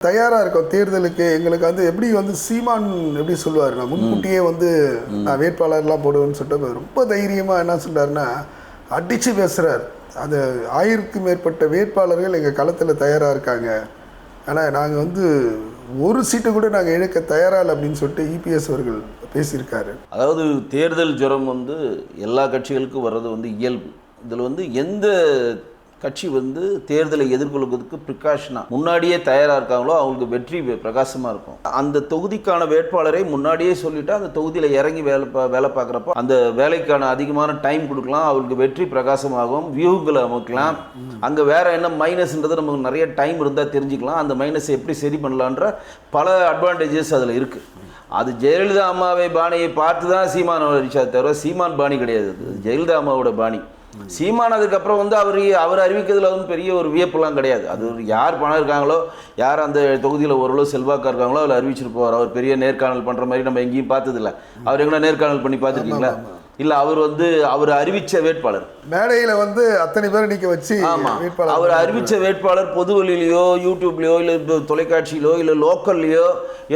தயாராக இருக்கோம் தேர்தலுக்கு. எங்களுக்கு வந்து எப்படி வந்து சீமான் எப்படி சொல்லுவார், நான் முன்கூட்டியே வந்து நான் வேட்பாளர்லாம் போடுவேன்னு சொல்லிட்டு ரொம்ப தைரியமாக என்ன சொல்கிறாருன்னா அடித்து பேசுகிறார். அந்த 1000க்கும் மேற்பட்ட வேட்பாளர்கள் எங்கள் களத்தில் தயாராக இருக்காங்க, ஆனால் நாங்கள் வந்து ஒரு சீட்டு கூட நாங்கள் இழக்க தயாராக இல்லை அப்படின்னு சொல்லிட்டு இபிஎஸ் அவர்கள் பேசியிருக்காரு. அதாவது தேர்தல் ஜுரம் வந்து எல்லா கட்சிகளுக்கும் வர்றது வந்து இயல்பு. இதில் வந்து எந்த கட்சி வந்து தேர்தலை எதிர்கொள்வதற்கு ப்ரிகாஷனாக முன்னாடியே தயாராக இருக்காங்களோ அவங்களுக்கு வெற்றி பிரகாசமாக இருக்கும். அந்த தொகுதிக்கான வேட்பாளரை முன்னாடியே சொல்லிவிட்டு அந்த தொகுதியில் இறங்கி வேலை பார்க்குறப்போ அந்த வேலைக்கான அதிகமான டைம் கொடுக்கலாம், அவங்களுக்கு வெற்றி பிரகாசமாகும், வியூகளை அமைக்கலாம். அங்கே வேறு என்ன மைனஸ்ன்றது நமக்கு நிறைய டைம் இருந்தால் தெரிஞ்சுக்கலாம். அந்த மைனஸை எப்படி சரி பண்ணலான்ற பல அட்வான்டேஜஸ் அதில் இருக்குது. அது ஜெயலலிதா அம்மாவை பாணியை பார்த்து தான் சீமான் அடிச்சா தவிர சீமான் பாணி கிடையாது, அது ஜெயலலிதா அம்மாவோட பாணி. சீமான் அதுக்கப்புறம் வந்து அவர் அறிவிக்கிறதுல வந்து பெரிய ஒரு வியப்புலாம் கிடையாது. அது யார் பணம் இருக்காங்களோ, யார் அந்த தொகுதியில் ஓரளவு செல்வாக்காக இருக்காங்களோ அதில் அறிவிச்சிட்டு போவார். அவர் பெரிய நேர்காணல் பண்ணுற மாதிரி நம்ம எங்கேயும் பார்த்ததில்ல. அவர் எங்கன்னா நேர்காணல் பண்ணி பார்த்துருக்கீங்களா? இல்லை, அவர் அறிவித்த வேட்பாளர் மேடையில் வந்து அத்தனை பேரை நிற்க வச்சு, ஆமாம், அவர் அறிவித்த வேட்பாளர் பொதுவெளியிலையோ யூடியூப்லையோ இல்லை தொலைக்காட்சியிலோ இல்லை லோக்கல்லையோ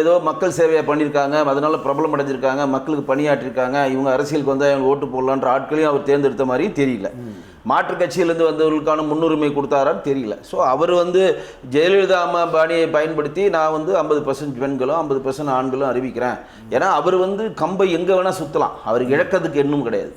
ஏதோ மக்கள் சேவையாக பண்ணியிருக்காங்க, அதனால் பிரபலம் அடைஞ்சிருக்காங்க, மக்களுக்கு பணியாற்றிருக்காங்க, இவங்க அரசியலுக்கு வந்தால் அவங்க ஓட்டு போடலான்ற ஆட்களையும் அவர் தேர்ந்தெடுத்த மாதிரியும் தெரியல. மாற்றுக் கட்சியிலேருந்து வந்தவர்களுக்கான முன்னுரிமை கொடுத்தாரான்னு தெரியல. ஸோ அவர் வந்து ஜெயலலிதா அம்மா பாணியை பயன்படுத்தி நான் வந்து 50% பெண்களும் 50% ஆண்களும் அறிவிக்கிறேன். ஏன்னா அவர் வந்து கம்பை எங்கே வேணால் சுற்றலாம், அவர் இழக்கிறதுக்கு இன்னும் கிடையாது.